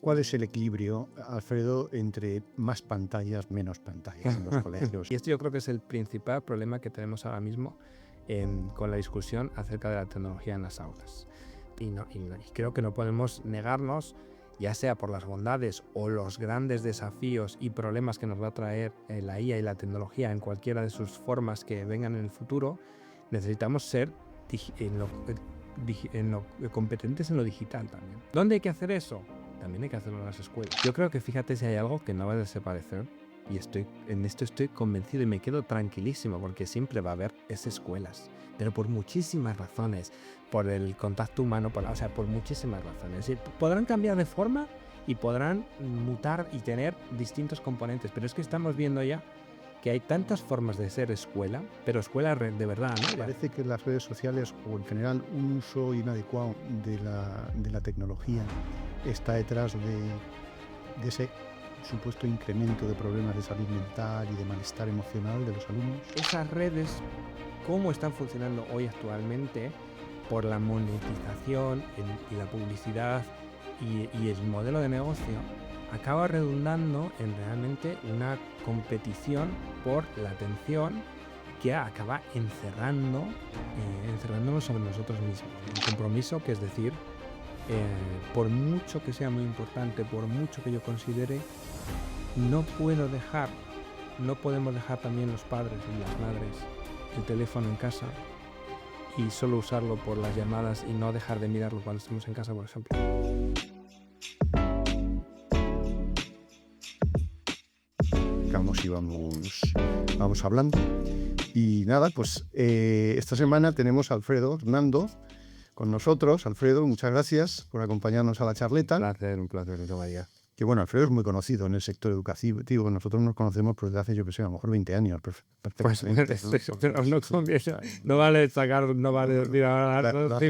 ¿Cuál es el equilibrio, Alfredo, entre más pantallas, menos pantallas en los colegios? Y esto yo creo que es el principal problema que tenemos ahora mismo con la discusión acerca de la tecnología en las aulas. Y creo que no podemos negarnos, ya sea por las bondades o los grandes desafíos y problemas que nos va a traer la IA y la tecnología en cualquiera de sus formas que vengan en el futuro, necesitamos ser competentes en lo digital también. ¿Dónde hay que hacer eso? También hay que hacerlo en las escuelas. Yo creo que, fíjate, si hay algo que no va a desaparecer, y en esto estoy convencido y me quedo tranquilísimo, porque siempre va a haber esas escuelas, pero por muchísimas razones, por el contacto humano, por muchísimas razones. Es decir, podrán cambiar de forma y podrán mutar y tener distintos componentes, pero es que estamos viendo ya que hay tantas formas de ser escuela, pero escuela de verdad, ¿no? Parece que las redes sociales o en general un uso inadecuado de la tecnología está detrás de ese supuesto incremento de problemas de salud mental y de malestar emocional de los alumnos. Esas redes, ¿cómo están funcionando hoy actualmente? Por la monetización y la publicidad y el modelo de negocio, acaba redundando en realmente una competición por la atención que acaba encerrándonos sobre nosotros mismos. Un compromiso que es decir, por mucho que sea muy importante, por mucho que yo considere, no podemos dejar también los padres y las madres el teléfono en casa y solo usarlo por las llamadas y no dejar de mirarlo cuando estemos en casa, por ejemplo. Vamos hablando. Y nada, pues esta semana tenemos a Alfredo Hernando con nosotros. Alfredo, muchas gracias por acompañarnos a la charleta. Un placer, María. Que bueno, Alfredo es muy conocido en el sector educativo. Nosotros nos conocemos desde hace, yo que sé, a lo mejor 20 años. Pues no vale sacar, no vale decir ahora. Nos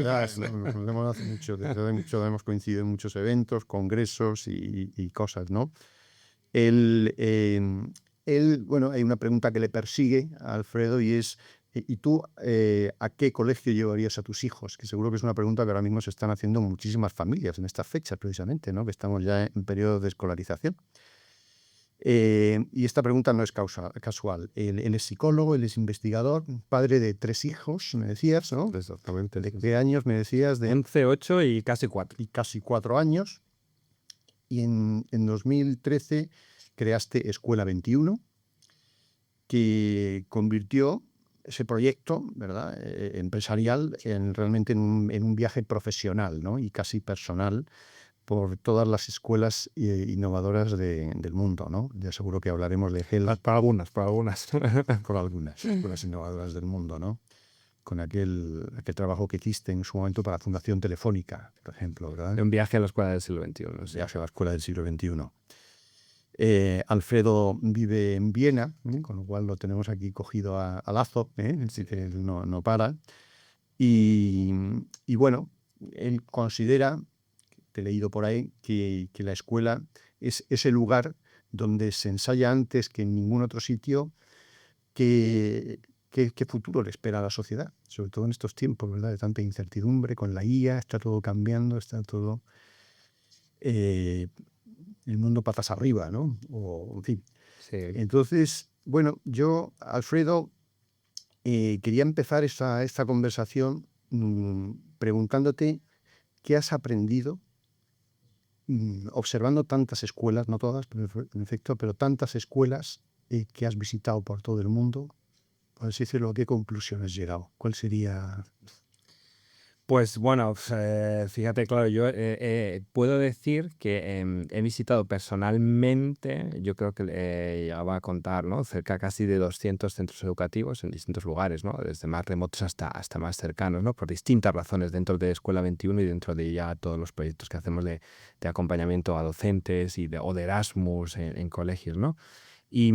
conocemos hace mucho, desde mucho hemos coincidido en muchos eventos, congresos y cosas, ¿no? Bueno, hay una pregunta que le persigue a Alfredo y es: ¿y tú a qué colegio llevarías a tus hijos? Que seguro que es una pregunta que ahora mismo se están haciendo muchísimas familias en estas fechas, precisamente, ¿no? Que estamos ya en periodo de escolarización. Y esta pregunta no es casual. Él es psicólogo, él es investigador, padre de 3 hijos, me decías, ¿no? Exactamente. ¿De qué años me decías? De 11, 8 y casi 4. Y casi 4 años. Y en 2013 creaste Escuela 21, que convirtió ese proyecto, ¿verdad?, empresarial realmente en un viaje profesional, ¿no?, y casi personal por todas las escuelas innovadoras del mundo, ¿no? Ya seguro que hablaremos de GEL. Para algunas. Por algunas escuelas innovadoras del mundo, ¿no? Con aquel trabajo que hiciste en su momento para la Fundación Telefónica, por ejemplo, ¿verdad? Un viaje a la escuela del siglo XXI. Un viaje a la escuela del siglo XXI. Alfredo vive en Viena, con lo cual lo tenemos aquí cogido a lazo, él no para. Y bueno, él considera, te he leído por ahí, que la escuela es ese lugar donde se ensaya antes que en ningún otro sitio qué futuro le espera a la sociedad, sobre todo en estos tiempos, ¿verdad?, de tanta incertidumbre con la IA, está todo cambiando, está todo... el mundo patas arriba, ¿no? O, en fin. Sí. Entonces, bueno, yo, Alfredo, quería empezar esta conversación preguntándote qué has aprendido observando tantas escuelas, no todas, pero en efecto, pero tantas escuelas que has visitado por todo el mundo. Por así decirlo, ¿a qué conclusión has llegado? ¿Cuál sería...? Pues bueno, fíjate, claro, yo puedo decir que he visitado personalmente, yo creo que ya va a contar, ¿no?, cerca casi de 200 centros educativos en distintos lugares, ¿no?, desde más remotos hasta más cercanos, ¿no?, por distintas razones dentro de Escuela 21 y dentro de ya todos los proyectos que hacemos de acompañamiento a docentes o de Erasmus en colegios, ¿no? Y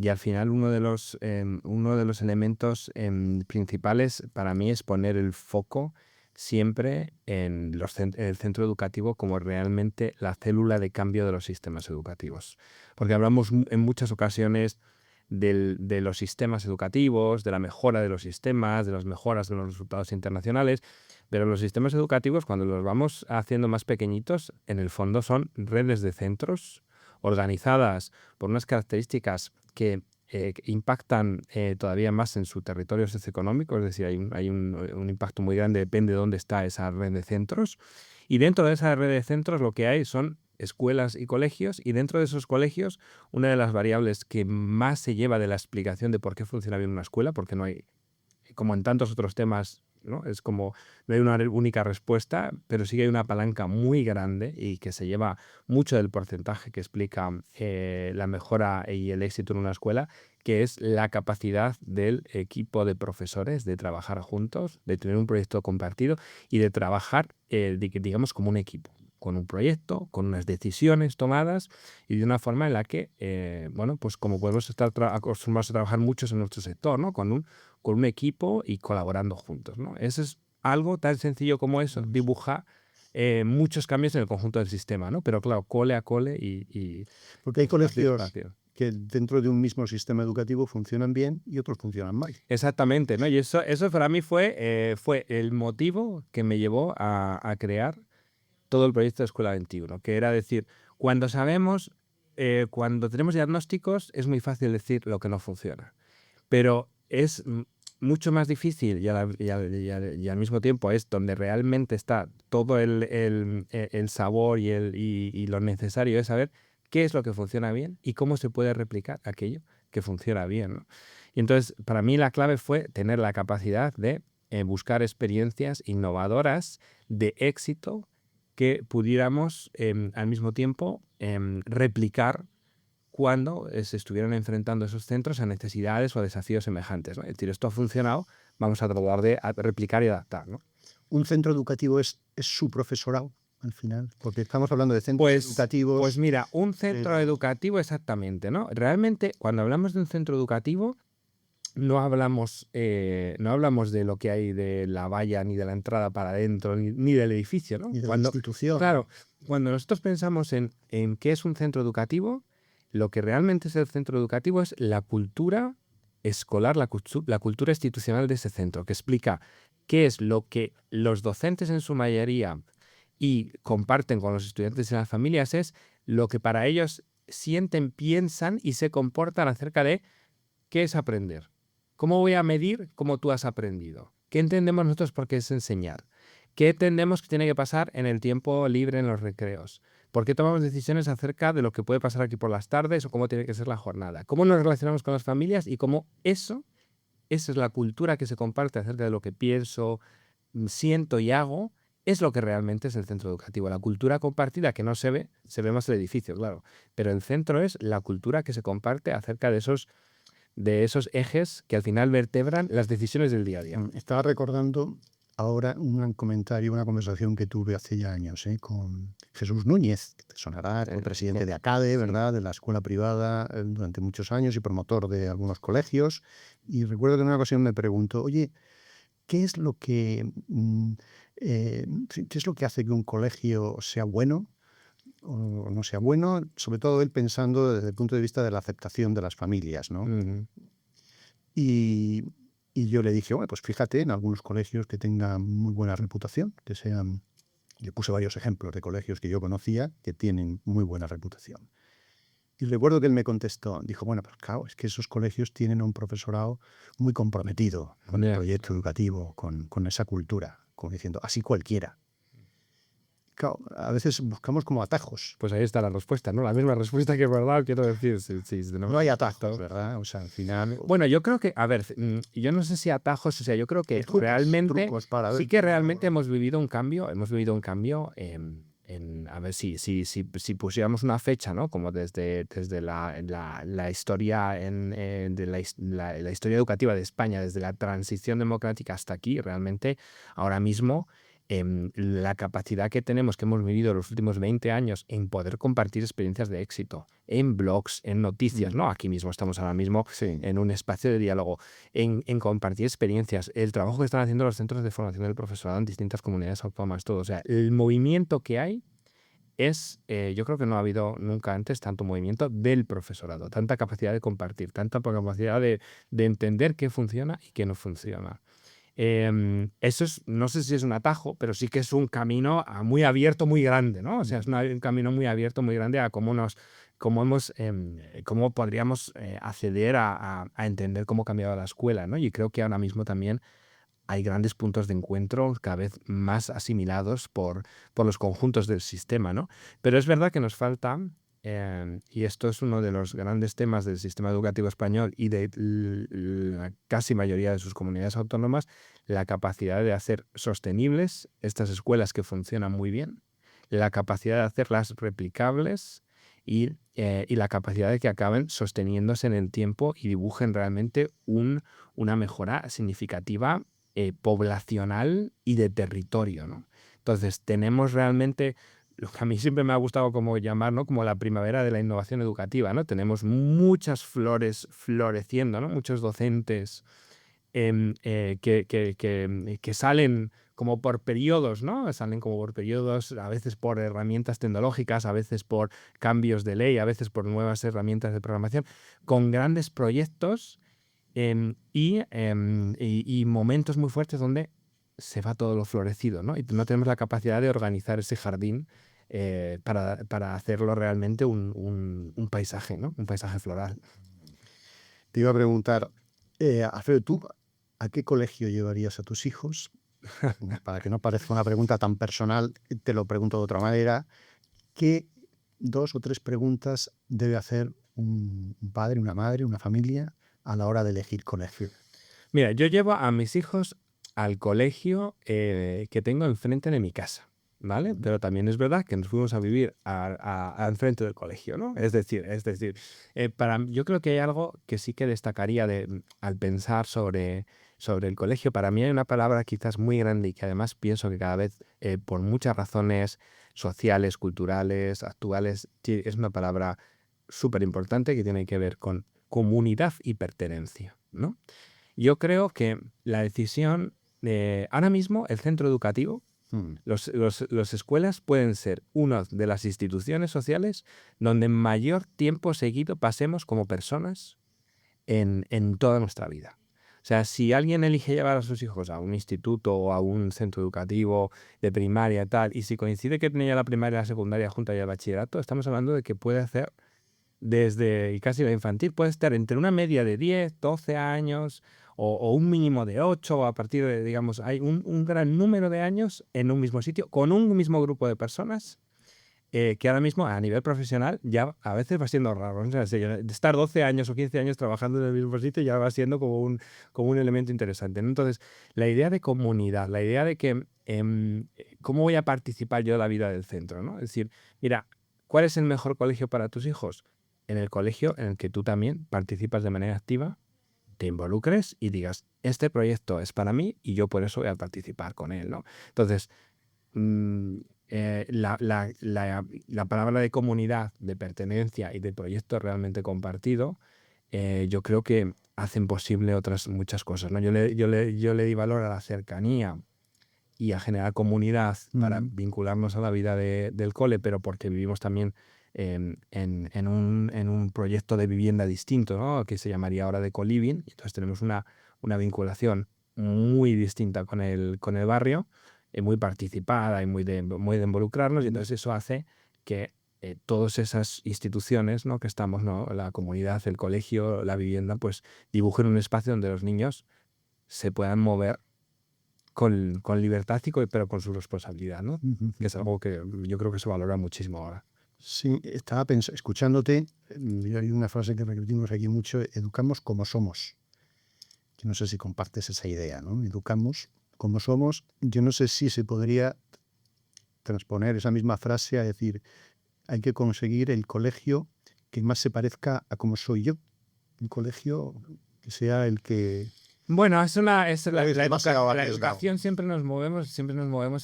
al final uno de los elementos principales para mí es poner el foco siempre en el centro educativo como realmente la célula de cambio de los sistemas educativos. Porque hablamos en muchas ocasiones de los sistemas educativos, de la mejora de los sistemas, de las mejoras de los resultados internacionales, Pero los sistemas educativos, cuando los vamos haciendo más pequeñitos, en el fondo son redes de centros organizadas por unas características que impactan todavía más en su territorio socioeconómico, es decir, hay un impacto muy grande, depende de dónde está esa red de centros. Y dentro de esa red de centros lo que hay son escuelas y colegios, y dentro de esos colegios una de las variables que más se lleva de la explicación de por qué funciona bien una escuela, porque no hay, como en tantos otros temas, ¿no? Es como no hay una única respuesta, pero sí que hay una palanca muy grande y que se lleva mucho del porcentaje que explica la mejora y el éxito en una escuela, que es la capacidad del equipo de profesores de trabajar juntos, de tener un proyecto compartido y de trabajar, digamos, como un equipo, con un proyecto, con unas decisiones tomadas y de una forma en la que, bueno, pues como podemos estar acostumbrados a trabajar muchos en nuestro sector, ¿no? Con un equipo y colaborando juntos, ¿no? Eso es algo tan sencillo como eso, dibuja muchos cambios en el conjunto del sistema, ¿no? Pero claro, cole a cole y Porque hay espacio a colegios espacio. que dentro de un mismo sistema educativo funcionan bien y otros funcionan mal. Exactamente, ¿no? Y eso para mí fue el motivo que me llevó a crear todo el proyecto de Escuela 21, que era decir, cuando tenemos diagnósticos, es muy fácil decir lo que no funciona. Pero es mucho más difícil y al mismo tiempo es donde realmente está todo el sabor y lo necesario es saber qué es lo que funciona bien y cómo se puede replicar aquello que funciona bien, ¿no? Y entonces, para mí la clave fue tener la capacidad de buscar experiencias innovadoras de éxito que pudiéramos al mismo tiempo replicar cuando se estuvieran enfrentando esos centros a necesidades o a desafíos semejantes, ¿no? Es decir, esto ha funcionado, vamos a tratar de replicar y adaptar, ¿no? Un centro educativo es su profesorado, al final, porque estamos hablando de centros Pues educativos. mira, un centro eh, educativo exactamente, ¿no? Realmente, cuando hablamos de un centro educativo, no hablamos de lo que hay de la valla, ni de la entrada para adentro, ni del edificio, ¿no? y de la institución. Claro, cuando nosotros pensamos en qué es un centro educativo, lo que realmente es el centro educativo es la cultura escolar, la cultura institucional de ese centro, que explica qué es lo que los docentes en su mayoría y comparten con los estudiantes y las familias, es lo que para ellos sienten, piensan y se comportan acerca de qué es aprender. ¿Cómo voy a medir cómo tú has aprendido? ¿Qué entendemos nosotros por qué es enseñar? ¿Qué entendemos que tiene que pasar en el tiempo libre, en los recreos? ¿Por qué tomamos decisiones acerca de lo que puede pasar aquí por las tardes o cómo tiene que ser la jornada? ¿Cómo nos relacionamos con las familias y cómo esa es la cultura que se comparte acerca de lo que pienso, siento y hago? Es lo que realmente es el centro educativo. La cultura compartida que no se ve más el edificio, claro. Pero el centro es la cultura que se comparte acerca de esos ejes que al final vertebran las decisiones del día a día. Estaba recordando ahora un comentario, una conversación que tuve hace ya años con Jesús Núñez, que te sonará, fue presidente de ACADE, ¿verdad?, de la escuela privada durante muchos años y promotor de algunos colegios. Y recuerdo que en una ocasión me preguntó, oye, ¿qué es lo que hace que un colegio sea bueno o no sea bueno? Sobre todo él pensando desde el punto de vista de la aceptación de las familias, ¿no? Ujú. Y, y yo le dije, bueno, pues fíjate en algunos colegios que tengan muy buena reputación, que sean... Le puse varios ejemplos de colegios que yo conocía que tienen muy buena reputación. Y recuerdo que él me contestó, dijo, bueno, pues claro, es que esos colegios tienen un profesorado muy comprometido con el Ya. proyecto educativo, con esa cultura, como diciendo, así cualquiera. Claro, a veces buscamos como atajos. Pues ahí está la respuesta, ¿no? La misma respuesta que es verdad, quiero decir. Si tenemos No hay esto. atajos, ¿verdad? O sea, al final... Bueno, yo creo que, a ver, yo no sé si atajos, o sea, yo creo que realmente, trucos para ver. sí que realmente hemos vivido un cambio a ver, si pusiéramos una fecha, ¿no? Como desde la historia de la historia educativa de España, desde la transición democrática hasta aquí, realmente ahora mismo la capacidad que tenemos, que hemos vivido los últimos 20 años en poder compartir experiencias de éxito, en blogs, en noticias, ¿no? Aquí mismo estamos ahora mismo Sí. en un espacio de diálogo, en compartir experiencias, el trabajo que están haciendo los centros de formación del profesorado en distintas comunidades autónomas, todo. O sea, el movimiento que hay yo creo que no ha habido nunca antes tanto movimiento del profesorado, tanta capacidad de compartir, tanta capacidad de entender qué funciona y qué no funciona. Eso es, no sé si es un atajo, pero sí que es un camino muy abierto, muy grande, ¿no? O sea, es un camino muy abierto, muy grande a cómo podríamos acceder a entender cómo cambiaba la escuela, ¿no? Y creo que ahora mismo también hay grandes puntos de encuentro cada vez más asimilados por los conjuntos del sistema, ¿no? Pero es verdad que nos falta, y esto es uno de los grandes temas del sistema educativo español y de la casi mayoría de sus comunidades autónomas, la capacidad de hacer sostenibles estas escuelas que funcionan muy bien, la capacidad de hacerlas replicables y la capacidad de que acaben sosteniéndose en el tiempo y dibujen realmente una mejora significativa poblacional y de territorio, ¿no? Entonces, tenemos realmente lo que a mí siempre me ha gustado como llamar, ¿no? Como la primavera de la innovación educativa, ¿no? Tenemos muchas flores floreciendo, ¿no? Muchos docentes que salen como por periodos, ¿no? Salen como por periodos, a veces por herramientas tecnológicas, a veces por cambios de ley, a veces por nuevas herramientas de programación, con grandes proyectos y momentos muy fuertes donde se va todo lo florecido, ¿no? Y no tenemos la capacidad de organizar ese jardín para hacerlo realmente un paisaje, ¿no? Un paisaje floral. Te iba a preguntar, Alfredo, ¿tú a qué colegio llevarías a tus hijos? Para que no parezca una pregunta tan personal, te lo pregunto de otra manera. ¿Qué 2 o 3 preguntas debe hacer un padre, una madre, una familia a la hora de elegir colegio? Mira, yo llevo a mis hijos al colegio que tengo enfrente de mi casa, ¿vale? Pero también es verdad que nos fuimos a vivir al frente del colegio, ¿no? Es decir, yo creo que hay algo que sí que destacaría al pensar sobre el colegio. Para mí hay una palabra quizás muy grande y que además pienso que cada vez, por muchas razones sociales, culturales, actuales, es una palabra súper importante que tiene que ver con comunidad y pertenencia, ¿no? Yo creo que la decisión ahora mismo, el centro educativo, las escuelas pueden ser una de las instituciones sociales donde mayor tiempo seguido pasemos como personas en toda nuestra vida. O sea, si alguien elige llevar a sus hijos a un instituto o a un centro educativo de primaria y tal, y si coincide que tiene ya la primaria, la secundaria junta y el bachillerato, estamos hablando de que puede hacer y casi la infantil, puede estar entre una media de 10, 12 años o un mínimo de 8, o a partir de, digamos, hay un gran número de años en un mismo sitio, con un mismo grupo de personas, que ahora mismo a nivel profesional ya a veces va siendo raro, ¿no? O sea, de estar 12 años o 15 años trabajando en el mismo sitio ya va siendo como un elemento interesante, ¿no? Entonces, la idea de comunidad, la idea de que cómo voy a participar yo de la vida del centro, ¿no? Es decir, mira, ¿cuál es el mejor colegio para tus hijos? En el colegio en el que tú también participas de manera activa, te involucres y digas, este proyecto es para mí y yo por eso voy a participar con él, ¿no? Entonces, la palabra de comunidad, de pertenencia y de proyecto realmente compartido, yo creo que hacen posible otras muchas cosas, ¿no? Yo le di valor a la cercanía y a generar comunidad para vincularnos a la vida del cole, pero porque vivimos también en un proyecto de vivienda distinto, ¿no? Que se llamaría ahora de co-living. Entonces tenemos una vinculación muy distinta con el barrio, muy participada y muy de involucrarnos, y entonces eso hace que todas esas instituciones, ¿no? Que estamos, ¿no? La comunidad, el colegio, la vivienda, pues dibujen un espacio donde los niños se puedan mover con libertad, pero con su responsabilidad, ¿no? Que es algo que yo creo que se valora muchísimo ahora. Sí, estaba escuchándote, hay una frase que repetimos aquí mucho: educamos como somos. Yo no sé si compartes esa idea, ¿no? Educamos como somos. Yo no sé si se podría transponer esa misma frase a decir, hay que conseguir el colegio que más se parezca a cómo soy yo. Un colegio que sea el que... Bueno, es la demasiado arriesgado. educación, siempre nos movemos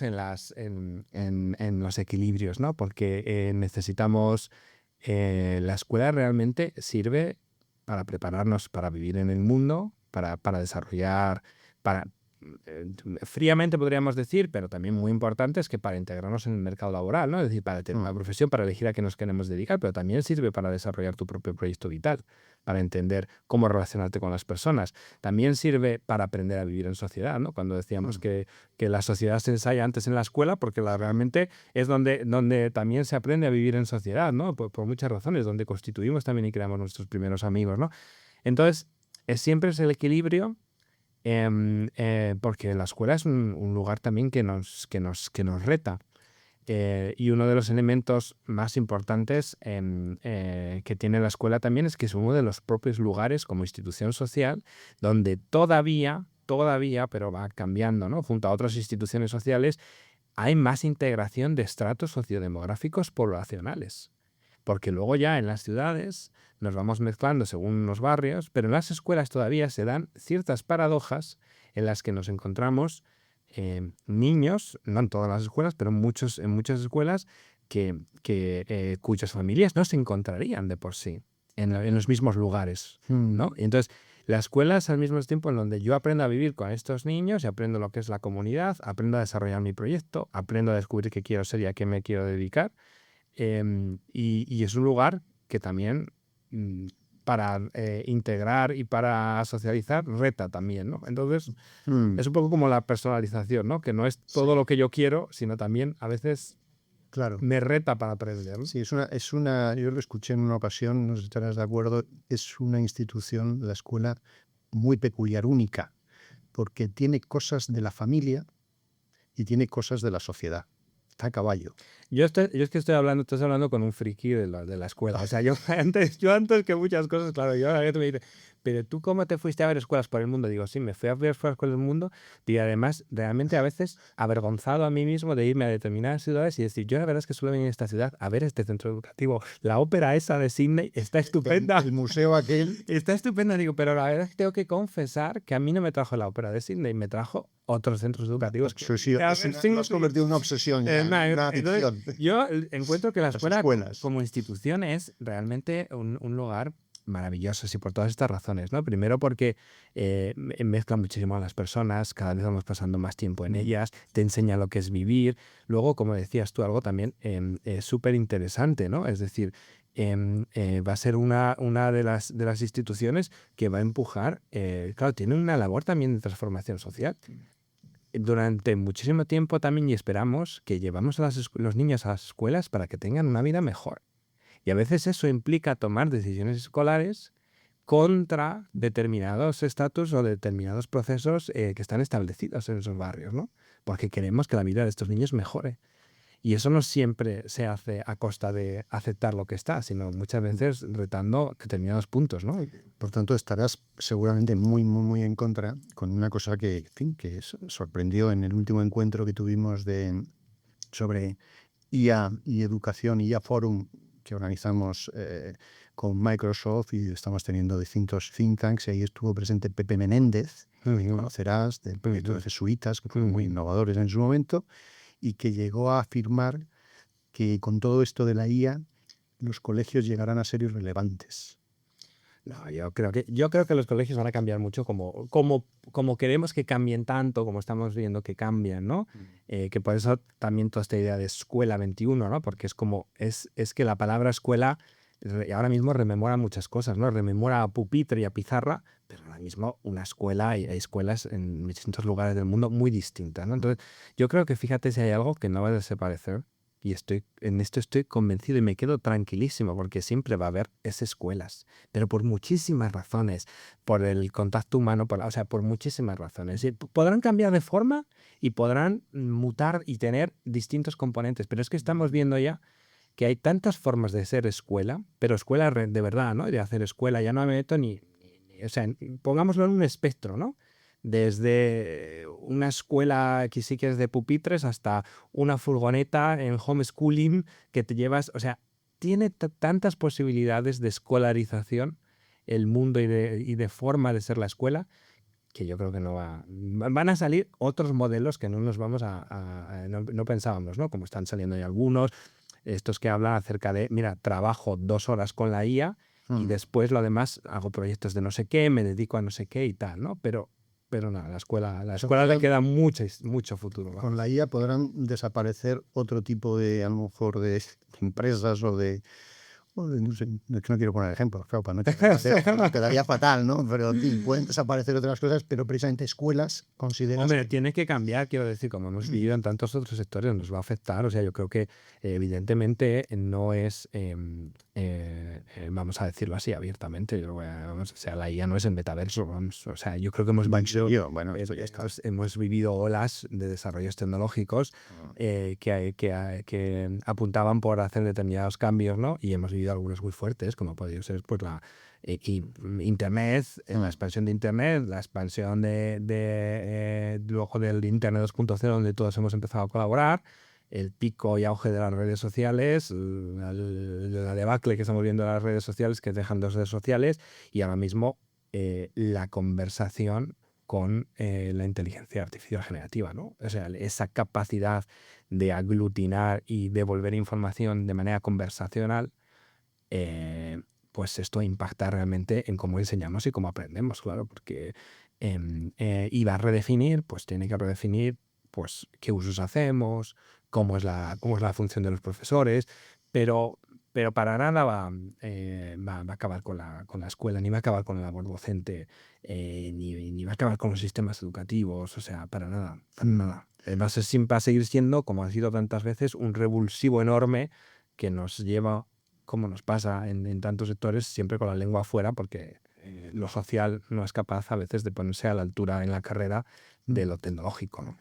en los equilibrios, ¿no? Porque necesitamos, la escuela realmente sirve para prepararnos para vivir en el mundo, para desarrollar, fríamente podríamos decir, pero también muy importante, es que para integrarnos en el mercado laboral, ¿no? Es decir, para tener una profesión, para elegir a qué nos queremos dedicar, pero también sirve para desarrollar tu propio proyecto vital, para entender cómo relacionarte con las personas. También sirve para aprender a vivir en sociedad, ¿no? Cuando decíamos que la sociedad se ensaya antes en la escuela, porque realmente es donde también se aprende a vivir en sociedad, ¿no? Por muchas razones, donde constituimos también y creamos nuestros primeros amigos, ¿no? Entonces, siempre es el equilibrio, porque la escuela es un lugar también que nos reta. Y uno de los elementos más importantes que tiene la escuela también es que es uno de los propios lugares como institución social donde todavía, pero va cambiando, ¿no? Junto a otras instituciones sociales, hay más integración de estratos sociodemográficos poblacionales. Porque luego ya en las ciudades nos vamos mezclando según los barrios, pero en las escuelas todavía se dan ciertas paradojas en las que nos encontramos niños, no en todas las escuelas, pero en muchas escuelas cuyas familias no se encontrarían de por sí en los mismos lugares, ¿no? Y entonces, la escuela es al mismo tiempo en donde yo aprendo a vivir con estos niños y aprendo lo que es la comunidad, aprendo a desarrollar mi proyecto, aprendo a descubrir qué quiero ser y a qué me quiero dedicar. Y es un lugar que también para integrar y para socializar reta también, ¿no? Entonces es un poco como la personalización, ¿no? Que no es todo lo que yo quiero, sino también a veces Claro. me reta para aprender, ¿no? Sí, yo lo escuché en una ocasión, no sé si estarás de acuerdo, es una institución, la escuela, muy peculiar, única, porque tiene cosas de la familia y tiene cosas de la sociedad. Está a caballo. Yo es que estás hablando con un friki de la escuela. O sea, yo antes que muchas cosas, claro, yo ahora me dice, pero ¿tú cómo te fuiste a ver escuelas por el mundo? Digo, sí, me fui a ver escuelas por el mundo y además realmente a veces avergonzado a mí mismo de irme a determinadas ciudades y decir, yo la verdad es que suelo venir a esta ciudad a ver este centro educativo. La ópera esa de Sydney está estupenda. El museo aquel. Está estupenda, digo, pero la verdad es que tengo que confesar que a mí no me trajo la ópera de Sydney, me trajo otros centros educativos. Lo has convertido en una obsesión. Una adicción. Yo encuentro que la escuela como institución es realmente un lugar maravilloso, sí, por todas estas razones, ¿no? Primero porque mezcla muchísimo a las personas, cada vez vamos pasando más tiempo en ellas, te enseña lo que es vivir. Luego, como decías tú, algo también súper interesante, ¿no? Es decir, va a ser una de las instituciones que va a empujar, claro, tiene una labor también de transformación social. Durante muchísimo tiempo también y esperamos que llevamos a los niños a las escuelas para que tengan una vida mejor. Y a veces eso implica tomar decisiones escolares contra determinados estatus o determinados procesos que están establecidos en esos barrios, ¿no? Porque queremos que la vida de estos niños mejore. Y eso no siempre se hace a costa de aceptar lo que está, sino muchas veces retando determinados puntos, ¿no? Por tanto, estarás seguramente muy, muy, muy en contra con una cosa que, en fin, que sorprendió en el último encuentro que tuvimos sobre IA y educación, IA Forum, que organizamos con Microsoft y estamos teniendo distintos think tanks. Y ahí estuvo presente Pepe Menéndez, que conocerás, del proyecto de jesuitas, que fueron muy innovadores en su momento, y que llegó a afirmar que con todo esto de la IA los colegios llegarán a ser irrelevantes. No, yo creo que los colegios van a cambiar mucho como queremos que cambien tanto, como estamos viendo que cambian, ¿no? Que por eso también toda esta idea de escuela 21, ¿no? Porque es que la palabra escuela ahora mismo rememora muchas cosas, ¿no? Rememora a pupitre y a pizarra, pero ahora mismo una escuela, hay escuelas en distintos lugares del mundo muy distintas, ¿no? Entonces, yo creo que fíjate si hay algo que no va a desaparecer. Y en esto estoy convencido y me quedo tranquilísimo porque siempre va a haber esas escuelas, pero por muchísimas razones, por el contacto humano, por muchísimas razones. Podrán cambiar de forma y podrán mutar y tener distintos componentes, pero es que estamos viendo ya que hay tantas formas de ser escuela, pero escuela de verdad, ¿no? De hacer escuela, ya no me meto o sea, pongámoslo en un espectro, ¿no? Desde una escuela que sí que es de pupitres hasta una furgoneta en homeschooling que te llevas, o sea, tiene tantas posibilidades de escolarización el mundo y de forma de ser la escuela que yo creo que van a salir otros modelos que no nos vamos no pensábamos, ¿no? Como están saliendo ya algunos, estos que hablan acerca de, mira, trabajo 2 horas con la IA y después lo demás hago proyectos de no sé qué, me dedico a no sé qué y tal, ¿no? Pero Pero nada, la escuela le Con, queda mucho futuro. con la IA podrán desaparecer otro tipo de, a lo mejor, de empresas o de no sé, es que no quiero poner ejemplos, claro, para no quedaría fatal, ¿no? Pero en fin, pueden desaparecer otras cosas, pero precisamente escuelas consideran. Hombre, tiene que cambiar, quiero decir, como hemos vivido en tantos otros sectores, nos va a afectar. O sea, yo creo que evidentemente no es, vamos a decirlo así abiertamente, vamos, o sea, la IA no es el metaverso, vamos, o sea, yo creo que hemos vivido, Bueno, esto ya está. hemos vivido olas de desarrollos tecnológicos que apuntaban por hacer determinados cambios, ¿no? Y hemos vivido algunos muy fuertes, como podría ser pues y Internet, la expansión de Internet, la expansión luego del Internet 2.0, donde todos hemos empezado a colaborar, el pico y auge de las redes sociales, la debacle que estamos viendo en las redes sociales, que dejan dos redes sociales, y ahora mismo la conversación con la inteligencia artificial generativa, ¿no? O sea, esa capacidad de aglutinar y devolver información de manera conversacional, pues esto impacta realmente en cómo enseñamos y cómo aprendemos, claro, porque y va a redefinir, pues tiene que redefinir pues qué usos hacemos, cómo es la función de los profesores, pero para nada va a acabar con la escuela, ni va a acabar con la labor docente, ni va a acabar con los sistemas educativos, o sea, para nada, para nada. Va a seguir siendo, como ha sido tantas veces, un revulsivo enorme que nos lleva, como nos pasa en tantos sectores, siempre con la lengua afuera, porque lo social no es capaz a veces de ponerse a la altura en la carrera de lo tecnológico, ¿no?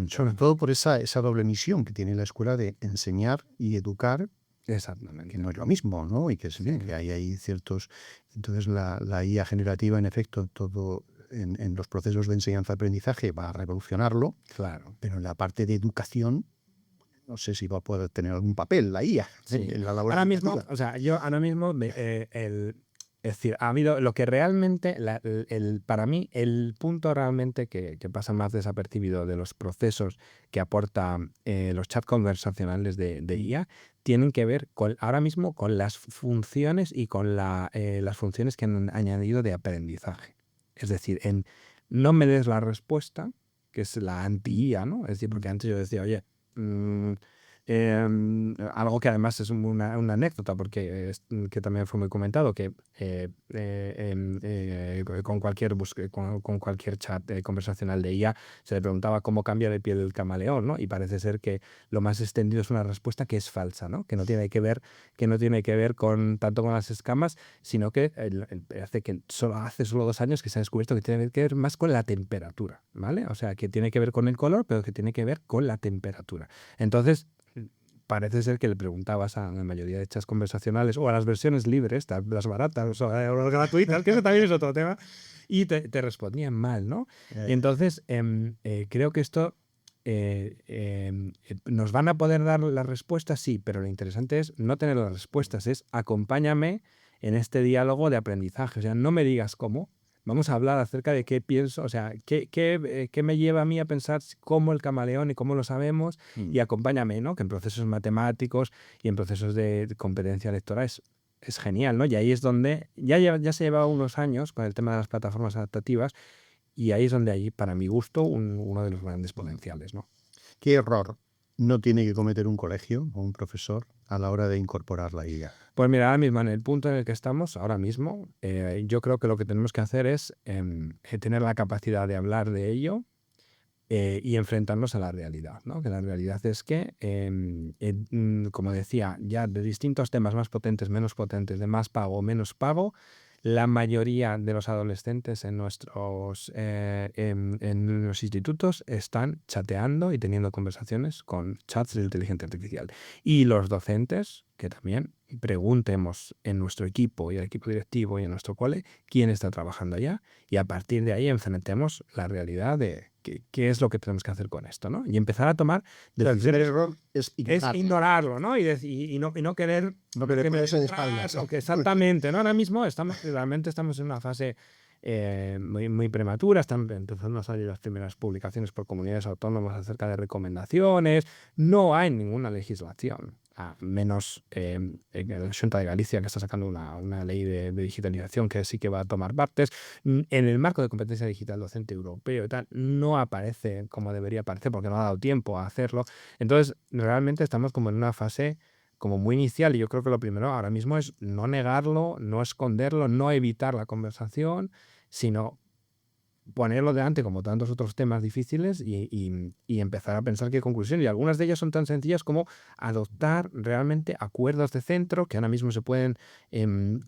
Sobre todo por esa doble misión que tiene la escuela de enseñar y educar, Exactamente. que no es lo mismo, ¿no? Y que, que hay ciertos. Entonces, la IA generativa, en efecto, todo en los procesos de enseñanza-aprendizaje va a revolucionarlo, claro. Pero en la parte de educación, no sé si va a poder tener algún papel la IA en la labor. Ahora mismo, o sea, yo ahora mismo, es decir, ha habido lo que realmente, para mí, el punto realmente que pasa más desapercibido de los procesos que aportan los chats conversacionales de IA, tienen que ver ahora mismo con las funciones y con las funciones que han añadido de aprendizaje. Es decir, no me des la respuesta, que es la anti-IA, ¿no? Es decir, porque antes yo decía, oye, algo que además es una anécdota, porque que también fue muy comentado, que con cualquier chat conversacional de IA se le preguntaba cómo cambia de piel el camaleón, ¿no? Y parece ser que lo más extendido es una respuesta que es falsa, ¿no? Que no tiene que ver tanto con las escamas, sino que hace solo 2 años que se ha descubierto que tiene que ver más con la temperatura, ¿vale? O sea, que tiene que ver con el color, pero que tiene que ver con la temperatura. Entonces, parece ser que le preguntabas a la mayoría de chats conversacionales o a las versiones libres, las baratas o las gratuitas, que eso también es otro tema, y te respondían mal, ¿no? Y entonces, creo que esto nos van a poder dar las respuestas, sí, pero lo interesante es no tener las respuestas, es acompáñame en este diálogo de aprendizaje. O sea, no me digas cómo. Vamos a hablar acerca de qué pienso, o sea, qué me lleva a mí a pensar cómo el camaleón y cómo lo sabemos, y acompáñame, ¿no? Que en procesos matemáticos y en procesos de competencia lectora es genial, ¿no? Y ahí es donde ya se lleva unos años con el tema de las plataformas adaptativas, y ahí es donde hay, para mi gusto, uno de los grandes potenciales, ¿no? ¿Qué error no tiene que cometer un colegio o un profesor a la hora de incorporar la IA? Pues mira, ahora mismo en el punto en el que estamos, ahora mismo, yo creo que lo que tenemos que hacer es tener la capacidad de hablar de ello y enfrentarnos a la realidad, ¿no? Que la realidad es que, como decía, ya de distintos temas más potentes, menos potentes, de más pago, menos pago, la mayoría de los adolescentes en nuestros institutos están chateando y teniendo conversaciones con chats de inteligencia artificial. Y los docentes, que también preguntemos en nuestro equipo y el equipo directivo y en nuestro cole quién está trabajando allá, y a partir de ahí enfrentemos la realidad de qué es lo que tenemos que hacer con esto, ¿no? Y empezar a tomar decisiones. El error es ignorarlo, ¿no? Y no querer ponerse en espaldas. Exactamente, ¿no? Ahora mismo realmente estamos en una fase muy prematura. Están empezando a salir las primeras publicaciones por comunidades autónomas acerca de recomendaciones. No hay ninguna legislación a menos en la Xunta de Galicia, que está sacando una ley de digitalización que sí que va a tomar partes. En el marco de competencia digital docente europeo y tal, no aparece como debería aparecer porque no ha dado tiempo a hacerlo. Entonces, realmente estamos como en una fase como muy inicial, y yo creo que lo primero ahora mismo es no negarlo, no esconderlo, no evitar la conversación, sino ponerlo delante como tantos otros temas difíciles y empezar a pensar qué conclusión. Y algunas de ellas son tan sencillas como adoptar realmente acuerdos de centro que ahora mismo se pueden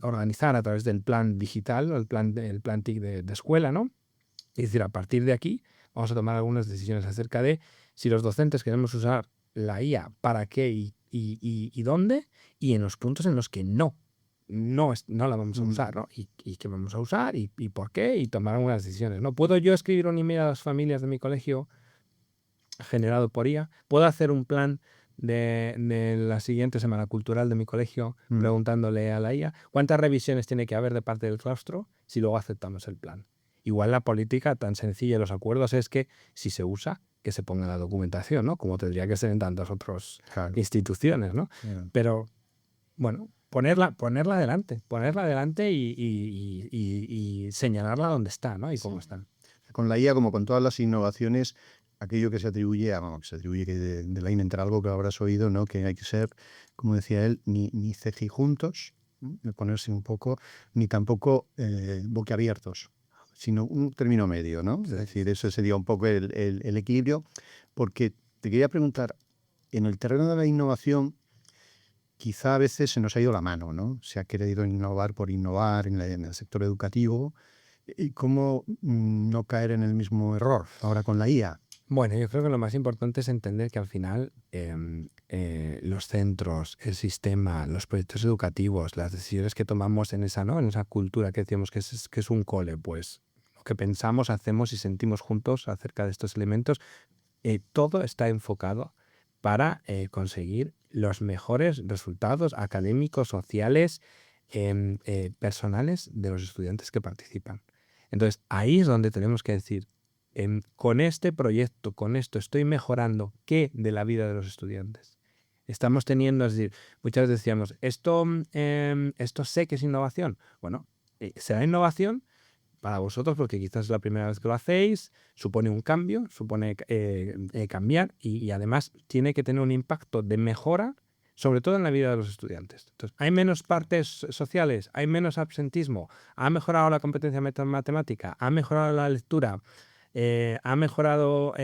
organizar a través del plan digital o el plan TIC de escuela, ¿no? Es decir, a partir de aquí vamos a tomar algunas decisiones acerca de si los docentes queremos usar la IA, para qué y dónde, y en los puntos en los que no la vamos a usar, ¿no? Y qué vamos a usar y por qué, y tomar algunas decisiones, ¿no? ¿Puedo yo escribir un email a las familias de mi colegio generado por IA? ¿Puedo hacer un plan de la siguiente semana cultural de mi colegio preguntándole a la IA cuántas revisiones tiene que haber de parte del claustro si luego aceptamos el plan? Igual la política tan sencilla de los acuerdos es que si se usa, que se ponga en la documentación, ¿no? Como tendría que ser en tantas otras instituciones, ¿no? Pero, bueno, ponerla adelante y señalarla dónde está, ¿no? Y cómo está. Con la IA, como con todas las innovaciones, aquello que se atribuye que de la IA entra algo que habrás oído, ¿no? Que hay que ser, como decía él, ni cejijuntos, ponerse un poco, ni tampoco boquiabiertos, sino un término medio, ¿no? Es decir, eso sería un poco el equilibrio, porque te quería preguntar, en el terreno de la innovación, quizá a veces se nos ha ido la mano, ¿no? Se ha querido innovar por innovar en el sector educativo. ¿Y cómo no caer en el mismo error ahora con la IA? Bueno, yo creo que lo más importante es entender que al final los centros, el sistema, los proyectos educativos, las decisiones que tomamos en esa, ¿no? En esa cultura que decíamos que es un cole, pues lo que pensamos, hacemos y sentimos juntos acerca de estos elementos, todo está enfocado para conseguir los mejores resultados académicos, sociales, personales de los estudiantes que participan. Entonces, ahí es donde tenemos que decir, con este proyecto, con esto, estoy mejorando ¿qué de la vida de los estudiantes? Estamos teniendo, es decir, muchas veces decíamos, esto sé que es innovación. Bueno, será innovación para vosotros porque quizás es la primera vez que lo hacéis, supone un cambio, supone cambiar y además tiene que tener un impacto de mejora, sobre todo en la vida de los estudiantes. Entonces, hay menos partes sociales, hay menos absentismo, ha mejorado la competencia matemática, ha mejorado la lectura, ha mejorado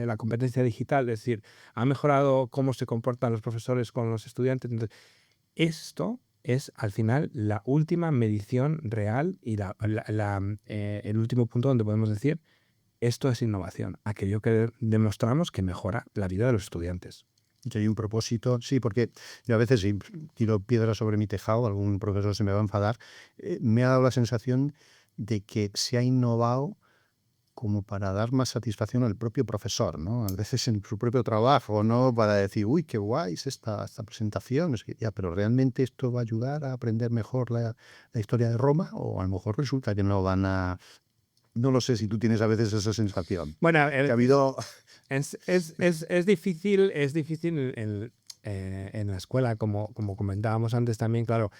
la competencia digital, es decir, ha mejorado cómo se comportan los profesores con los estudiantes. Entonces, esto es al final la última medición real y el último punto donde podemos decir esto es innovación, aquello que demostramos que mejora la vida de los estudiantes. Que hay un propósito, sí, porque yo a veces si tiro piedras sobre mi tejado, algún profesor se me va a enfadar, me ha dado la sensación de que se ha innovado como para dar más satisfacción al propio profesor, ¿no? A veces en su propio trabajo, ¿no? Para decir, uy, qué guay es esta presentación. Es que, ya, pero ¿realmente esto va a ayudar a aprender mejor la historia de Roma? O a lo mejor resulta que no van a... No lo sé si tú tienes a veces esa sensación. Bueno, que ha habido... es difícil en la escuela, como comentábamos antes también, claro,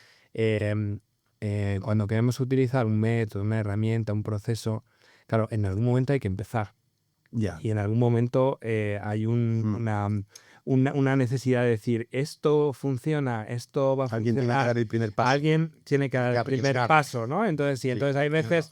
cuando queremos utilizar un método, una herramienta, un proceso, claro, en algún momento hay que empezar. Ya. Y en algún momento hay una necesidad de decir, esto funciona, esto va a Alguien tiene que funcionar. dar el primer paso. Alguien tiene que dar el primer paso, ¿no? Entonces, sí, entonces hay veces...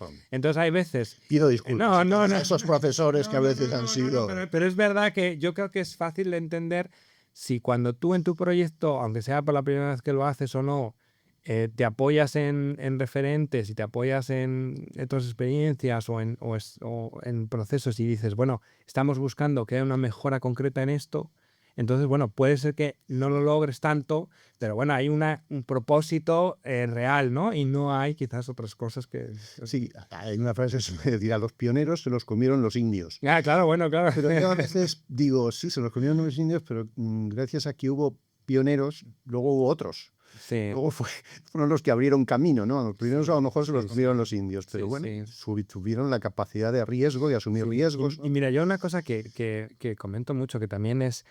Pido disculpas No. a esos profesores que a veces han sido... Pero es verdad que yo creo que es fácil de entender si cuando tú en tu proyecto, aunque sea por la primera vez que lo haces o no, te apoyas en referentes y te apoyas en otras experiencias o en procesos y dices, bueno, estamos buscando que haya una mejora concreta en esto, entonces, bueno, puede ser que no lo logres tanto, pero bueno, hay un propósito real, ¿no? Y no hay quizás otras cosas que... Sí, hay una frase que se puede decir, a los pioneros se los comieron los indios. Ah, claro, bueno, claro. Pero yo a veces digo, sí, se los comieron los indios, pero gracias a que hubo pioneros, luego hubo otros. Sí. Luego fueron los que abrieron camino, ¿no? Los primeros a lo mejor se los comieron los indios, pero Sí, bueno, sí. tuvieron la capacidad de riesgo, de asumir riesgos. Y mira, yo una cosa que comento mucho, que también es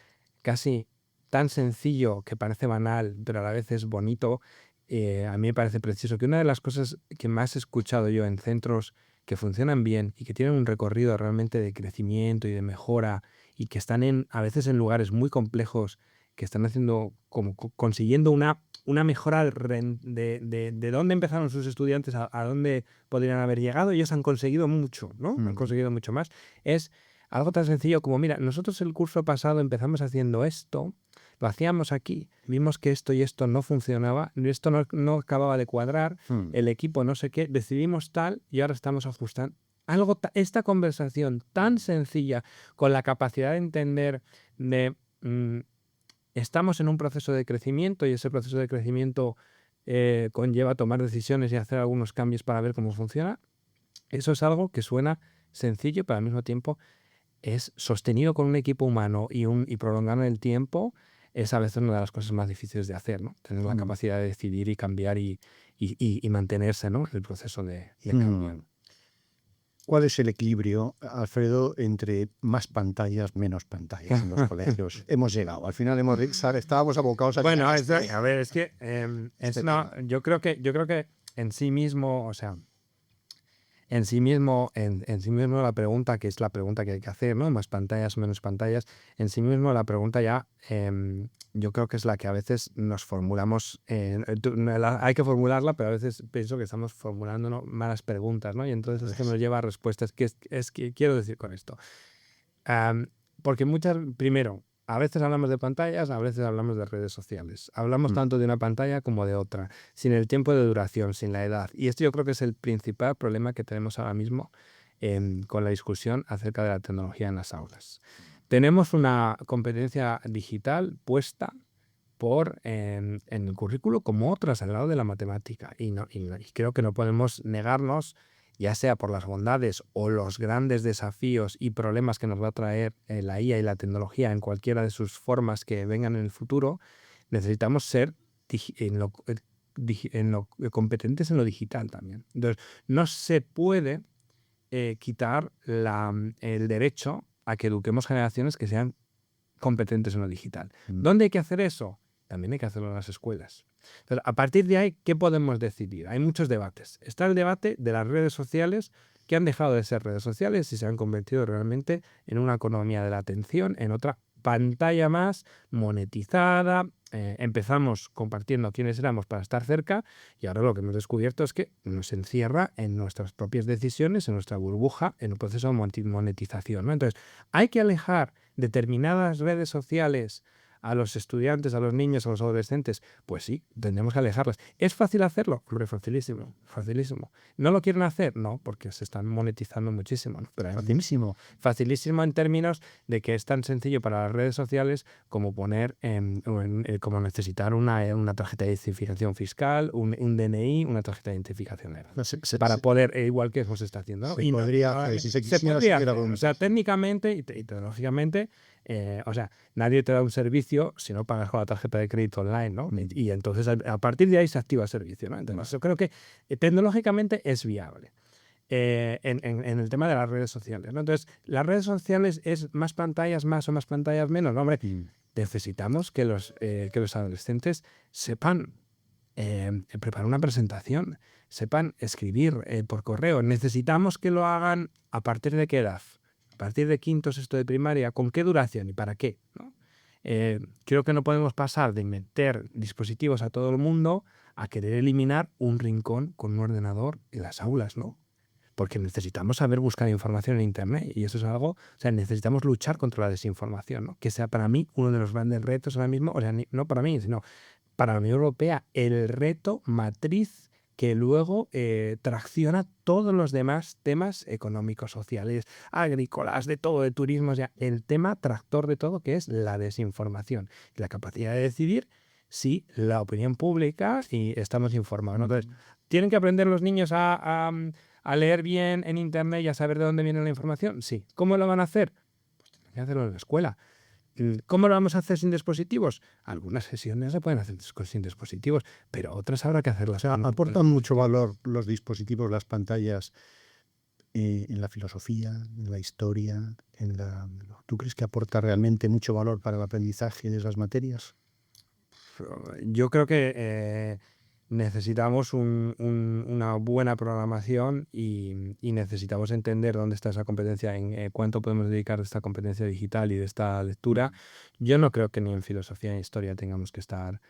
casi tan sencillo que parece banal, pero a la vez es bonito, a mí me parece precioso que una de las cosas que más he escuchado yo en centros que funcionan bien y que tienen un recorrido realmente de crecimiento y de mejora y que están a veces en lugares muy complejos, que están haciendo como consiguiendo una mejora de dónde empezaron sus estudiantes a dónde podrían haber llegado. Ellos han conseguido mucho, ¿no? Han conseguido mucho más. Es algo tan sencillo como, mira, nosotros el curso pasado empezamos haciendo esto, lo hacíamos aquí, vimos que esto y esto no funcionaba, esto no acababa de cuadrar, el equipo no sé qué, decidimos tal y ahora estamos ajustando. Esta conversación tan sencilla, con la capacidad de entender de estamos en un proceso de crecimiento y ese proceso de crecimiento conlleva tomar decisiones y hacer algunos cambios para ver cómo funciona. Eso es algo que suena sencillo, pero al mismo tiempo es sostenido con un equipo humano y prolongado en el tiempo. Es a veces una de las cosas más difíciles de hacer, ¿no? Tener la capacidad de decidir y cambiar y mantenerse, ¿no? En el proceso de cambiar. ¿Cuál es el equilibrio, Alfredo, entre más pantallas, menos pantallas en los colegios? Hemos llegado, al final estábamos abocados a... Bueno, a ver, es que yo creo que en sí mismo, o sea, en sí mismo la pregunta, que es la pregunta que hay que hacer, ¿no? Más pantallas, menos pantallas. En sí mismo la pregunta ya, yo creo que es la que a veces nos formulamos. Hay que formularla, pero a veces pienso que estamos formulando malas preguntas, ¿no? Y entonces esto nos lleva a respuestas. ¿Qué quiero decir con esto? Porque primero, a veces hablamos de pantallas, a veces hablamos de redes sociales. Hablamos tanto de una pantalla como de otra, sin el tiempo de duración, sin la edad. Y esto yo creo que es el principal problema que tenemos ahora mismo con la discusión acerca de la tecnología en las aulas. Tenemos una competencia digital puesta en el currículo como otras al lado de la matemática. Y creo que no podemos negarnos, ya sea por las bondades o los grandes desafíos y problemas que nos va a traer la IA y la tecnología en cualquiera de sus formas que vengan en el futuro, necesitamos ser competentes en lo digital también. Entonces, no se puede quitar el derecho a que eduquemos generaciones que sean competentes en lo digital. ¿Dónde hay que hacer eso? También hay que hacerlo en las escuelas. Entonces, a partir de ahí, ¿qué podemos decidir? Hay muchos debates. Está el debate de las redes sociales, que han dejado de ser redes sociales y se han convertido realmente en una economía de la atención, en otra pantalla más monetizada. Empezamos compartiendo quiénes éramos para estar cerca y ahora lo que hemos descubierto es que nos encierra en nuestras propias decisiones, en nuestra burbuja, en un proceso de monetización, ¿no? Entonces, hay que alejar determinadas redes sociales a los estudiantes, a los niños, a los adolescentes. Pues sí, tendremos que alejarlas. ¿Es fácil hacerlo? Hombre, facilísimo, facilísimo. ¿No lo quieren hacer? No, porque se están monetizando muchísimo, ¿no? Pero Facilísimo. Facilísimo en términos de que es tan sencillo para las redes sociales como poner, como necesitar una tarjeta de identificación fiscal, un DNI, una tarjeta de identificación para poder, igual que eso se está haciendo, ¿no? Se podría hacer. O sea, técnicamente y tecnológicamente, o sea, nadie te da un servicio si no pagas con la tarjeta de crédito online, ¿no? Y entonces a partir de ahí se activa el servicio, ¿no? Entonces yo creo que tecnológicamente es viable. En el tema de las redes sociales, ¿no? Entonces, las redes sociales es más pantallas más o más pantallas menos, ¿no? Hombre, necesitamos que los adolescentes sepan preparar una presentación, sepan escribir por correo. Necesitamos que lo hagan a partir de qué edad, a partir de quinto, sexto de primaria, con qué duración y para qué, ¿no? Creo que no podemos pasar de meter dispositivos a todo el mundo a querer eliminar un rincón con un ordenador en las aulas, ¿no? Porque necesitamos saber buscar información en Internet y eso es algo, o sea, necesitamos luchar contra la desinformación, ¿no? Que sea para mí uno de los grandes retos ahora mismo, o sea, no para mí, sino para la Unión Europea, el reto matriz que luego tracciona todos los demás temas económicos, sociales, agrícolas, de todo, de turismo, o sea, el tema tractor de todo, que es la desinformación, la capacidad de decidir si la opinión pública y estamos informados, ¿no? Entonces, ¿tienen que aprender los niños a leer bien en Internet y a saber de dónde viene la información? Sí. ¿Cómo lo van a hacer? Pues tienen que hacerlo en la escuela. ¿Cómo lo vamos a hacer sin dispositivos? Algunas sesiones se pueden hacer sin dispositivos, pero otras habrá que hacerlas. O sea, aportan mucho valor los dispositivos, las pantallas, en la filosofía, en la historia, ¿tú crees que aporta realmente mucho valor para el aprendizaje de esas materias? Yo creo que necesitamos una buena programación y necesitamos entender dónde está esa competencia, en cuánto podemos dedicar de esta competencia digital y de esta lectura. Yo no creo que ni en filosofía ni en historia tengamos que estar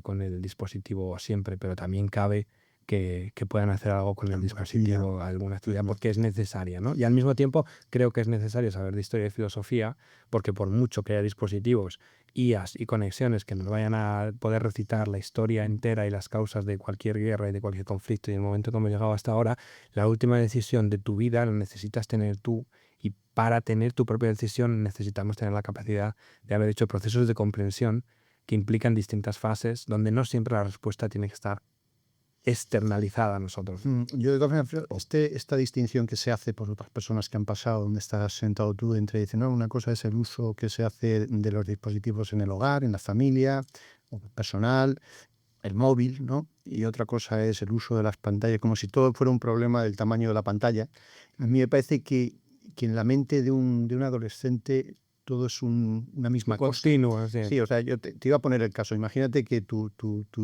con el dispositivo siempre, pero también cabe que puedan hacer algo con el Alguna dispositivo, alguna actividad, porque es necesaria, ¿no? Y al mismo tiempo creo que es necesario saber de historia y filosofía, porque por mucho que haya dispositivos, IAs y conexiones que nos vayan a poder recitar la historia entera y las causas de cualquier guerra y de cualquier conflicto y el momento que hemos llegado hasta ahora, la última decisión de tu vida la necesitas tener tú, y para tener tu propia decisión necesitamos tener la capacidad de haber hecho procesos de comprensión que implican distintas fases donde no siempre la respuesta tiene que estar externalizada a nosotros. Yo de todas maneras, esta distinción que se hace por otras personas que han pasado, donde estás sentado tú, entre dicen, no, una cosa es el uso que se hace de los dispositivos en el hogar, en la familia, o personal, el móvil, ¿no? Y otra cosa es el uso de las pantallas, como si todo fuera un problema del tamaño de la pantalla. A mí me parece que en la mente de un adolescente todo es una misma cosa. Continuo, sí. Sí, o sea, yo te iba a poner el caso. Imagínate que tu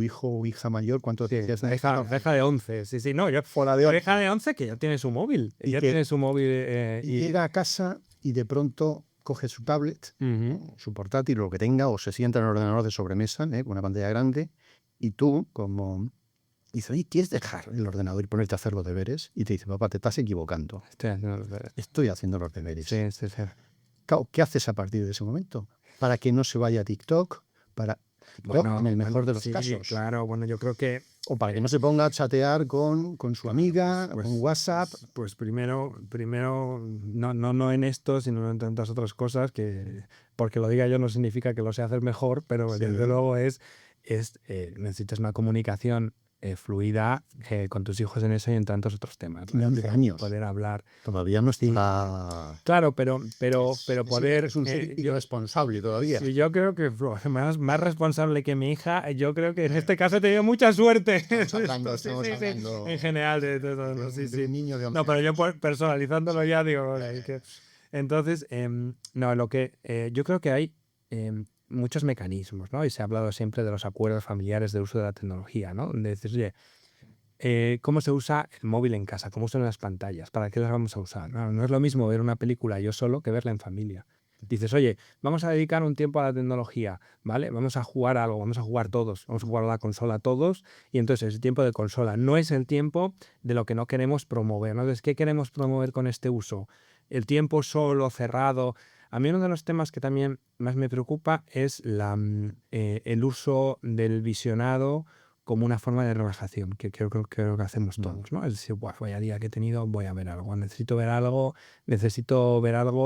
hijo o hija mayor, ¿cuánto Sí, decías? deja de 11. Sí, sí, no, yo. Fuera de Deja de 11 que ya tiene su móvil. Y Ya que- tiene su móvil. y llega a casa y de pronto coge su tablet, Ujú. su portátil, lo que tenga, o se sienta en el ordenador de sobremesa, con una pantalla grande, y tú, como dices, oye, ¿quieres dejar el ordenador y ponerte a hacer los deberes? Y te dice, papá, te estás equivocando. Estoy haciendo los deberes. Estoy haciendo los deberes. Sí, sí, sí. Claro, ¿qué haces a partir de ese momento? Para que no se vaya a TikTok, en el mejor de los sí, casos. claro, bueno, yo creo que O para que no se ponga a chatear con su amiga, Pues- con WhatsApp. pues primero no en esto, sino en tantas otras cosas que, porque lo diga yo no significa que lo sé hacer mejor, pero Sí. desde luego necesitas una comunicación fluida con tus hijos en eso y en tantos otros temas, ¿no? Tiene 11 años. Poder hablar. Todavía no está... Claro, pero poder... Es un irresponsable todavía. Sí, yo creo que más responsable que mi hija, yo creo que en este caso he tenido mucha suerte. Estamos hablando En general de todo, sí, de sí. un niño de 11 No, pero yo años. personalizándolo ya digo. Entonces, no, yo creo que hay muchos mecanismos, ¿no? Y se ha hablado siempre de los acuerdos familiares de uso de la tecnología, ¿no? Donde dices, oye, ¿cómo se usa el móvil en casa? ¿Cómo son las pantallas? ¿Para qué las vamos a usar? No es lo mismo ver una película yo solo que verla en familia. Dices, oye, vamos a dedicar un tiempo a la tecnología, ¿vale? Vamos a jugar algo, vamos a jugar todos, vamos a jugar a la consola todos, y entonces ese tiempo de consola no es el tiempo de lo que no queremos promover, ¿no? Entonces, ¿qué queremos promover con este uso? El tiempo solo, cerrado. A mí uno de los temas que también más me preocupa es el uso del visionado como una forma de relajación, que creo que hacemos todos, ¿no? Es decir, vaya día que he tenido, voy a ver algo, necesito ver algo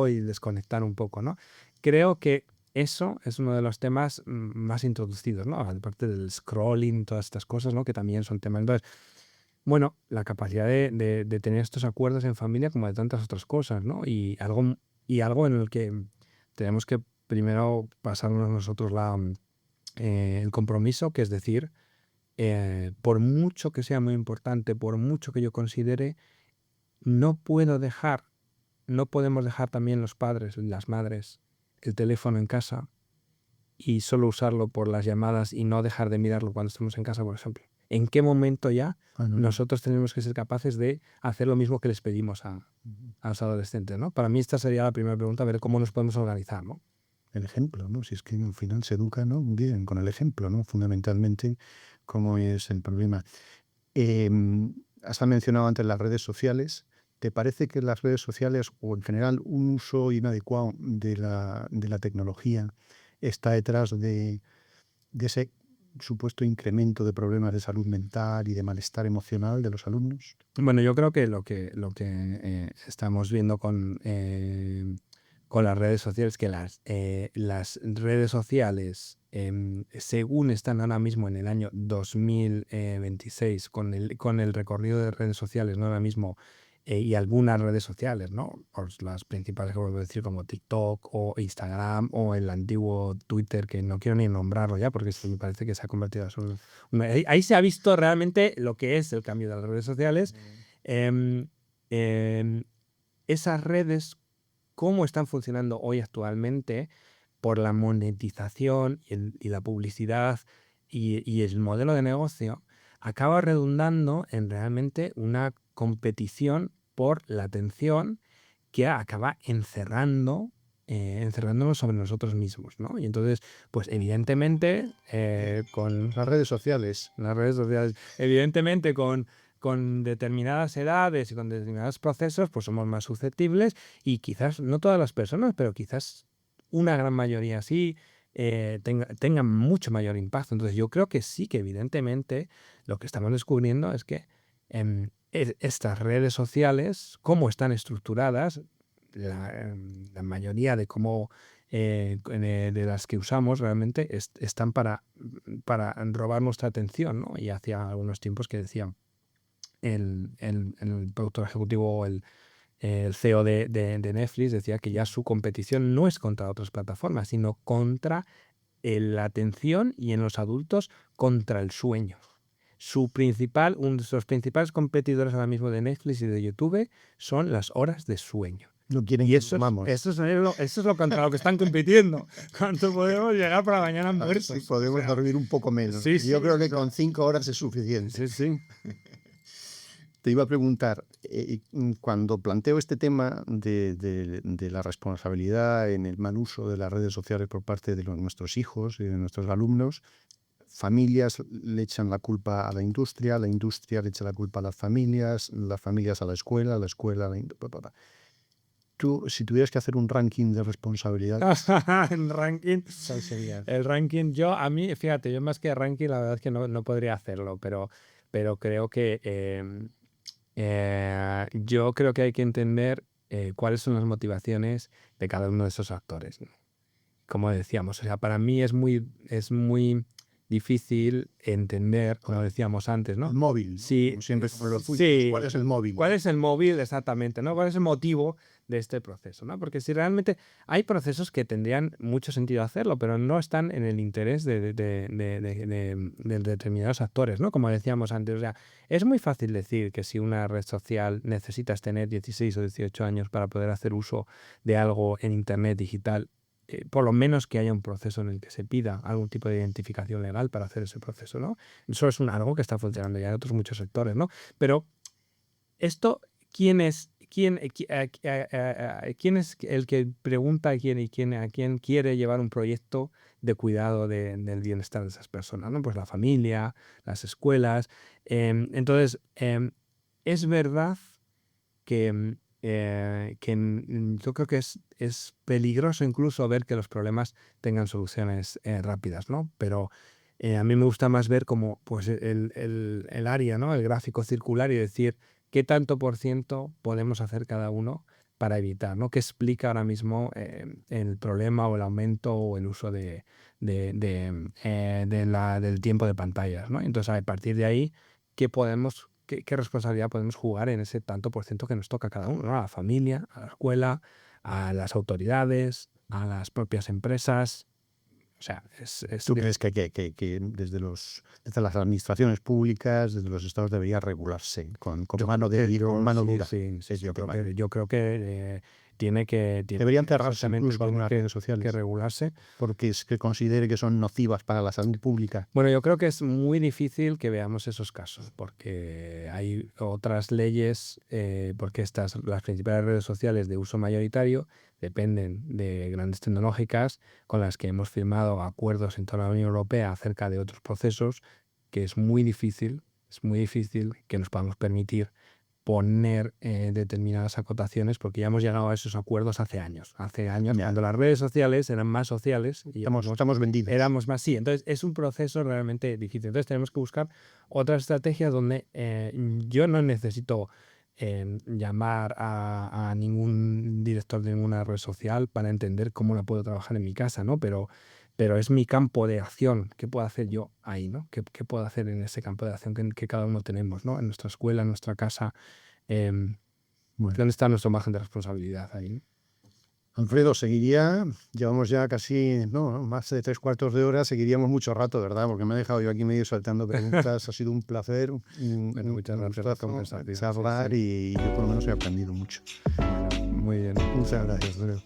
y desconectar un poco, ¿no? Creo que eso es uno de los temas más introducidos, ¿no? Aparte del scrolling, todas estas cosas, ¿no? Que también son temas. Entonces, bueno, la capacidad de tener estos acuerdos en familia como de tantas otras cosas, ¿no? Y algo en el que tenemos que primero pasarnos nosotros el compromiso, que es decir, por mucho que sea muy importante, por mucho que yo considere, no podemos dejar también los padres, las madres, el teléfono en casa y solo usarlo por las llamadas y no dejar de mirarlo cuando estamos en casa, por ejemplo. ¿En qué momento ya nosotros tenemos que ser capaces de hacer lo mismo que les pedimos a los adolescentes, ¿no? Para mí esta sería la primera pregunta, ver cómo nos podemos organizar, ¿no? El ejemplo, ¿no? Si es que al final se educa, ¿no? Bien, con el ejemplo, ¿no? Fundamentalmente, cómo es el problema. Has mencionado antes las redes sociales. ¿Te parece que las redes sociales, o en general un uso inadecuado de la tecnología, está detrás de ese supuesto incremento de problemas de salud mental y de malestar emocional de los alumnos? Bueno, yo creo que lo que estamos viendo con las redes sociales, que las redes sociales, según están ahora mismo en el año 2026, con el recorrido de redes sociales, ¿no? Ahora mismo, y algunas redes sociales, ¿no? Pues las principales que puedo decir, como TikTok o Instagram o el antiguo Twitter, que no quiero ni nombrarlo ya, porque me parece que se ha convertido ahí se ha visto realmente lo que es el cambio de las redes sociales. esas redes, cómo están funcionando hoy actualmente por la monetización y la publicidad y el modelo de negocio, acaba redundando en realmente una competición por la atención que acaba encerrándonos sobre nosotros mismos, ¿no? Y entonces, pues evidentemente, con Las redes sociales. las redes sociales, evidentemente con determinadas edades y con determinados procesos, pues somos más susceptibles y quizás no todas las personas, pero quizás una gran mayoría sí, tengan mucho mayor impacto. Entonces yo creo que sí que evidentemente lo que estamos descubriendo es que estas redes sociales, cómo están estructuradas, la mayoría de cómo de las que usamos realmente están para robar nuestra atención, ¿no? Y hacía algunos tiempos que decía el productor ejecutivo, el CEO de Netflix, decía que ya su competición no es contra otras plataformas, sino contra la atención y en los adultos contra el sueño. Uno de sus principales competidores ahora mismo de Netflix y de YouTube son las horas de sueño. No quieren Y que eso durmamos. es lo contra lo que están compitiendo. ¿Cuánto podemos llegar por la mañana A ver muertos? si podemos dormir un poco menos. Sí, Yo sí, creo que con 5 horas es suficiente. sí. Te iba a preguntar, cuando planteo este tema de la responsabilidad en el mal uso de las redes sociales por parte de nuestros hijos y de nuestros alumnos, familias le echan la culpa a la industria le echa la culpa a las familias a la escuela a la industria. Tú, si tuvieras que hacer un ranking de responsabilidad, El ranking, ¿cuál sería? a mí, fíjate, yo más que ranking, la verdad es que no podría hacerlo, pero creo que yo creo que hay que entender cuáles son las motivaciones de cada uno de esos actores, ¿no? Como decíamos, o sea, para mí es muy difícil entender, como decíamos antes, ¿no? El móvil, Sí, como siempre sobre los juicios. sí. ¿Cuál es el móvil? ¿Cuál es el móvil exactamente, no? ¿Cuál es el motivo de este proceso, no? Porque si realmente hay procesos que tendrían mucho sentido hacerlo, pero no están en el interés de determinados actores, ¿no? Como decíamos antes, o sea, es muy fácil decir que si una red social necesitas tener 16 o 18 años para poder hacer uso de algo en Internet digital, por lo menos que haya un proceso en el que se pida algún tipo de identificación legal para hacer ese proceso, ¿no? Eso es algo que está funcionando ya en otros muchos sectores, ¿no? Pero esto, ¿quién es el que pregunta a quién quiere llevar un proyecto de cuidado del bienestar de esas personas, ¿no? Pues la familia, las escuelas. Entonces, es verdad que yo creo que es peligroso incluso ver que los problemas tengan soluciones rápidas, ¿no? Pero a mí me gusta más ver como pues, el área, ¿no? El gráfico circular y decir qué tanto por ciento podemos hacer cada uno para evitar, ¿no? ¿Qué explica ahora mismo el problema o el aumento o el uso del tiempo de pantallas, ¿no? Entonces, a partir de ahí, ¿qué responsabilidad podemos jugar en ese tanto por ciento que nos toca a cada uno, ¿no? A la familia, a la escuela, a las autoridades, a las propias empresas? O sea, ¿Tú crees que desde las administraciones públicas, desde los estados, debería regularse con mano dura? Sí, Es lo que yo creo que tiene que deberían cerrarse exactamente, incluso algunas redes que sociales regularse. porque es que considere que son nocivas para la salud pública. Bueno, yo creo que es muy difícil que veamos esos casos, porque hay otras leyes, porque las principales redes sociales de uso mayoritario dependen de grandes tecnológicas con las que hemos firmado acuerdos en toda la Unión Europea acerca de otros procesos, que es muy difícil que nos podamos permitir poner determinadas acotaciones, porque ya hemos llegado a esos acuerdos hace años. Hace años, Ya. cuando las redes sociales eran más sociales y Estamos vendidos. éramos más, sí. Entonces, es un proceso realmente difícil. Entonces, tenemos que buscar otras estrategias donde yo no necesito llamar a ningún director de ninguna red social para entender cómo la puedo trabajar en mi casa, ¿no? Pero es mi campo de acción. ¿Qué puedo hacer yo ahí, ¿no? ¿Qué puedo hacer en ese campo de acción que cada uno tenemos, ¿no? En nuestra escuela, en nuestra casa. Bueno. ¿Dónde está nuestro margen de responsabilidad ahí, ¿no? Alfredo, seguiría, llevamos ya casi, no, más de 3/4 de hora, seguiríamos mucho rato, ¿verdad? Porque me he dejado yo aquí medio saltando preguntas, ha sido un placer, Bueno, muchas gracias por la gustazo conversación. Sí, charlar sí. y yo por lo menos he aprendido mucho. Bueno, muy bien. Muchas gracias, Alfredo.